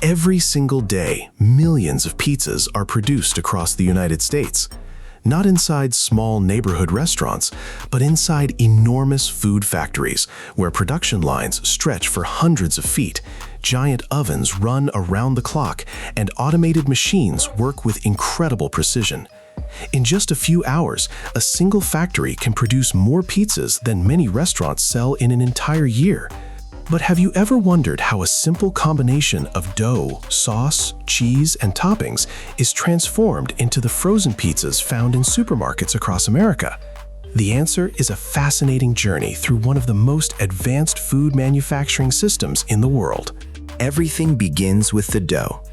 Every single day, millions of pizzas are produced across the United States. Not inside small neighborhood restaurants, but inside enormous food factories where production lines stretch for hundreds of feet, giant ovens run around the clock, and automated machines work with incredible precision. In just a few hours, a single factory can produce more pizzas than many restaurants sell in an entire year. But have you ever wondered how a simple combination of dough, sauce, cheese, and toppings is transformed into the frozen pizzas found in supermarkets across America? The answer is a fascinating journey through one of the most advanced food manufacturing systems in the world. Everything begins with the dough.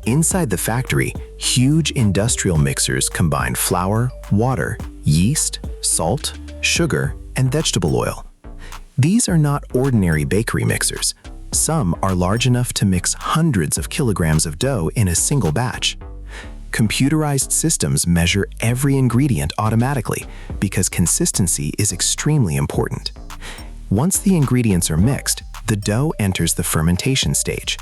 Inside the factory, huge industrial mixers combine flour, water, yeast, salt, sugar, and vegetable oil. These are not ordinary bakery mixers. Some are large enough to mix hundreds of kilograms of dough in a single batch. Computerized systems measure every ingredient automatically because consistency is extremely important. Once the ingredients are mixed, the dough enters the fermentation stage.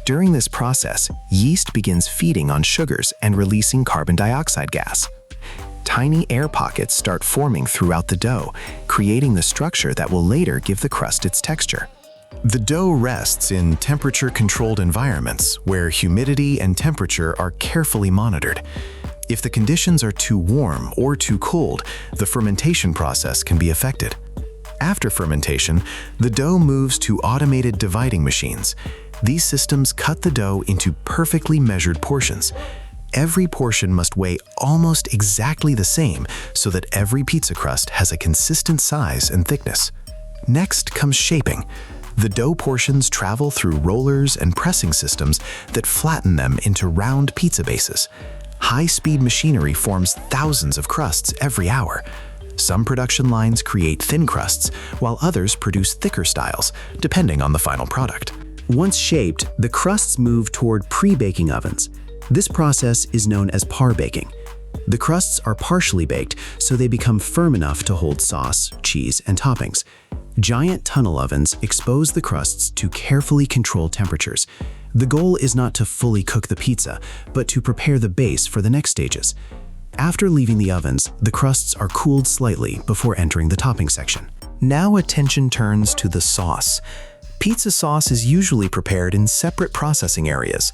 During this process, yeast begins feeding on sugars and releasing carbon dioxide gas. Tiny air pockets start forming throughout the dough, creating the structure that will later give the crust its texture. The dough rests in temperature-controlled environments where humidity and temperature are carefully monitored. If the conditions are too warm or too cold, the fermentation process can be affected. After fermentation, the dough moves to automated dividing machines. These systems cut the dough into perfectly measured portions. Every portion must weigh almost exactly the same so that every pizza crust has a consistent size and thickness. Next comes shaping. The dough portions travel through rollers and pressing systems that flatten them into round pizza bases. High-speed machinery forms thousands of crusts every hour. Some production lines create thin crusts, while others produce thicker styles, depending on the final product. Once shaped, the crusts move toward pre-baking ovens. This process is known as par baking. The crusts are partially baked, so they become firm enough to hold sauce, cheese, and toppings. Giant tunnel ovens expose the crusts to carefully controlled temperatures. The goal is not to fully cook the pizza, but to prepare the base for the next stages. After leaving the ovens, the crusts are cooled slightly before entering the topping section. Now attention turns to the sauce. Pizza sauce is usually prepared in separate processing areas.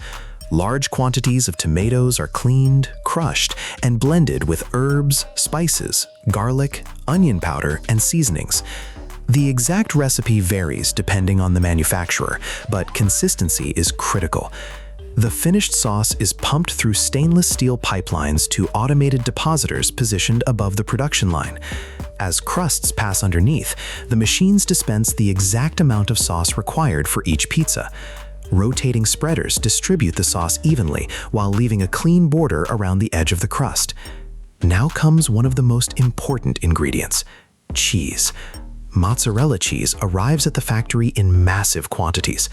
Large quantities of tomatoes are cleaned, crushed, and blended with herbs, spices, garlic, onion powder, and seasonings. The exact recipe varies depending on the manufacturer, but consistency is critical. The finished sauce is pumped through stainless steel pipelines to automated depositors positioned above the production line. As crusts pass underneath, the machines dispense the exact amount of sauce required for each pizza. Rotating spreaders distribute the sauce evenly while leaving a clean border around the edge of the crust. Now comes one of the most important ingredients: cheese. Mozzarella cheese arrives at the factory in massive quantities.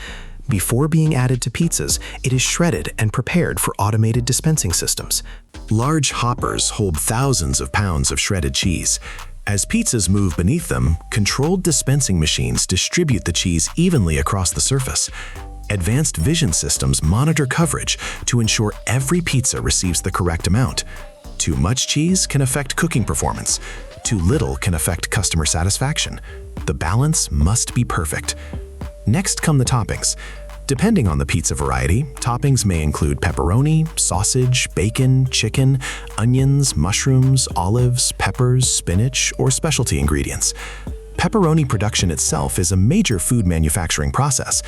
Before being added to pizzas, it is shredded and prepared for automated dispensing systems. Large hoppers hold thousands of pounds of shredded cheese. As pizzas move beneath them, controlled dispensing machines distribute the cheese evenly across the surface. Advanced vision systems monitor coverage to ensure every pizza receives the correct amount. Too much cheese can affect cooking performance. Too little can affect customer satisfaction. The balance must be perfect. Next come the toppings. Depending on the pizza variety, toppings may include pepperoni, sausage, bacon, chicken, onions, mushrooms, olives, peppers, spinach, or specialty ingredients. Pepperoni production itself is a major food manufacturing process.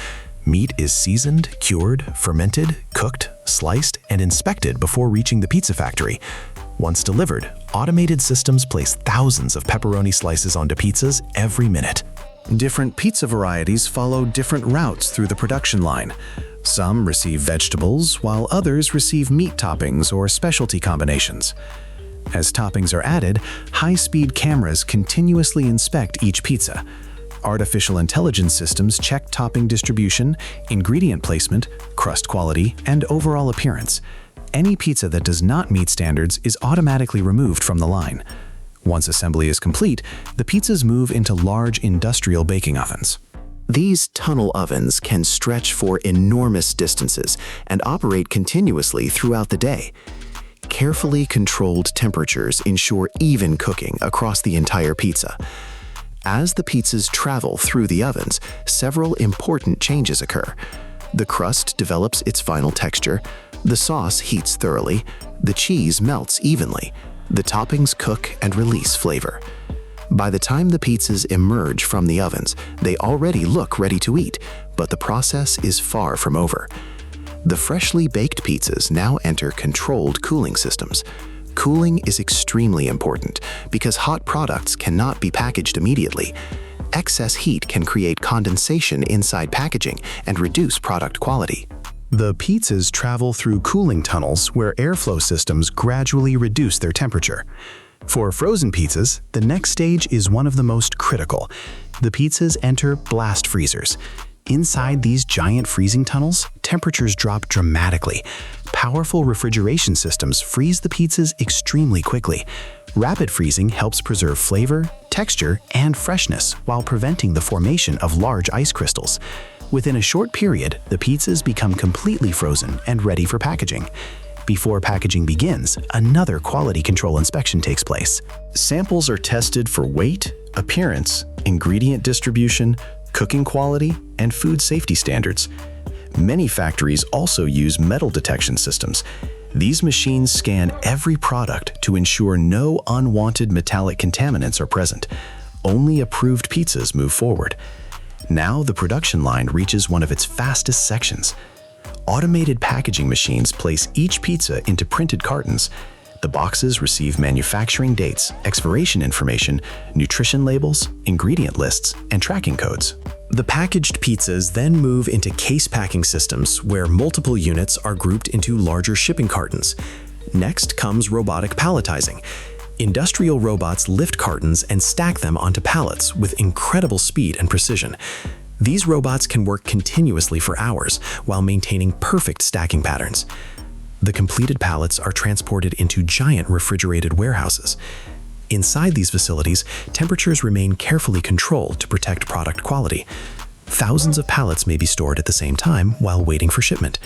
Meat is seasoned, cured, fermented, cooked, sliced, and inspected before reaching the pizza factory. Once delivered, automated systems place thousands of pepperoni slices onto pizzas every minute. Different pizza varieties follow different routes through the production line. Some receive vegetables, while others receive meat toppings or specialty combinations. As toppings are added, high-speed cameras continuously inspect each pizza. Artificial intelligence systems check topping distribution, ingredient placement, crust quality, and overall appearance. Any pizza that does not meet standards is automatically removed from the line. Once assembly is complete, the pizzas move into large industrial baking ovens. These tunnel ovens can stretch for enormous distances and operate continuously throughout the day. Carefully controlled temperatures ensure even cooking across the entire pizza. As the pizzas travel through the ovens, several important changes occur. The crust develops its final texture, the sauce heats thoroughly, the cheese melts evenly, the toppings cook and release flavor. By the time the pizzas emerge from the ovens, they already look ready to eat, but the process is far from over. The freshly baked pizzas now enter controlled cooling systems. Cooling is extremely important because hot products cannot be packaged immediately. Excess heat can create condensation inside packaging and reduce product quality. The pizzas travel through cooling tunnels where airflow systems gradually reduce their temperature. For frozen pizzas, the next stage is one of the most critical. The pizzas enter blast freezers. Inside these giant freezing tunnels, temperatures drop dramatically. Powerful refrigeration systems freeze the pizzas extremely quickly. Rapid freezing helps preserve flavor, texture, and freshness while preventing the formation of large ice crystals. Within a short period, the pizzas become completely frozen and ready for packaging. Before packaging begins, another quality control inspection takes place. Samples are tested for weight, appearance, ingredient distribution, cooking quality, and food safety standards. Many factories also use metal detection systems. These machines scan every product to ensure no unwanted metallic contaminants are present. Only approved pizzas move forward. Now the production line reaches one of its fastest sections. Automated packaging machines place each pizza into printed cartons. The boxes receive manufacturing dates, expiration information, nutrition labels, ingredient lists, and tracking codes. The packaged pizzas then move into case packing systems where multiple units are grouped into larger shipping cartons. Next comes robotic palletizing. Industrial robots lift cartons and stack them onto pallets with incredible speed and precision. These robots can work continuously for hours while maintaining perfect stacking patterns. The completed pallets are transported into giant refrigerated warehouses. Inside these facilities, temperatures remain carefully controlled to protect product quality. Thousands of pallets may be stored at the same time while waiting for shipment.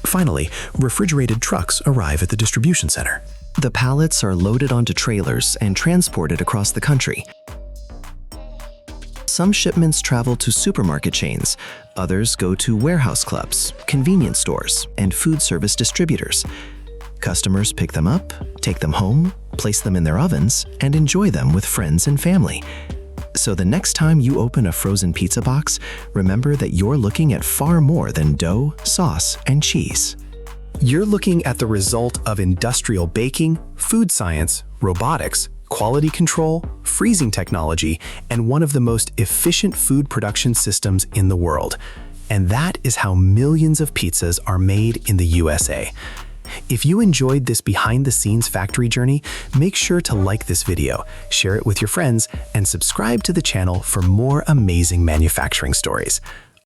Finally, refrigerated trucks arrive at the distribution center. The pallets are loaded onto trailers and transported across the country. Some shipments travel to supermarket chains, others go to warehouse clubs, convenience stores, and food service distributors. Customers pick them up, take them home, place them in their ovens, and enjoy them with friends and family. So the next time you open a frozen pizza box, remember that you're looking at far more than dough, sauce, and cheese. You're looking at the result of industrial baking, food science, robotics, quality control, freezing technology, and one of the most efficient food production systems in the world. And that is how millions of pizzas are made in the USA. If you enjoyed this behind-the-scenes factory journey, make sure to like this video, share it with your friends, and subscribe to the channel for more amazing manufacturing stories.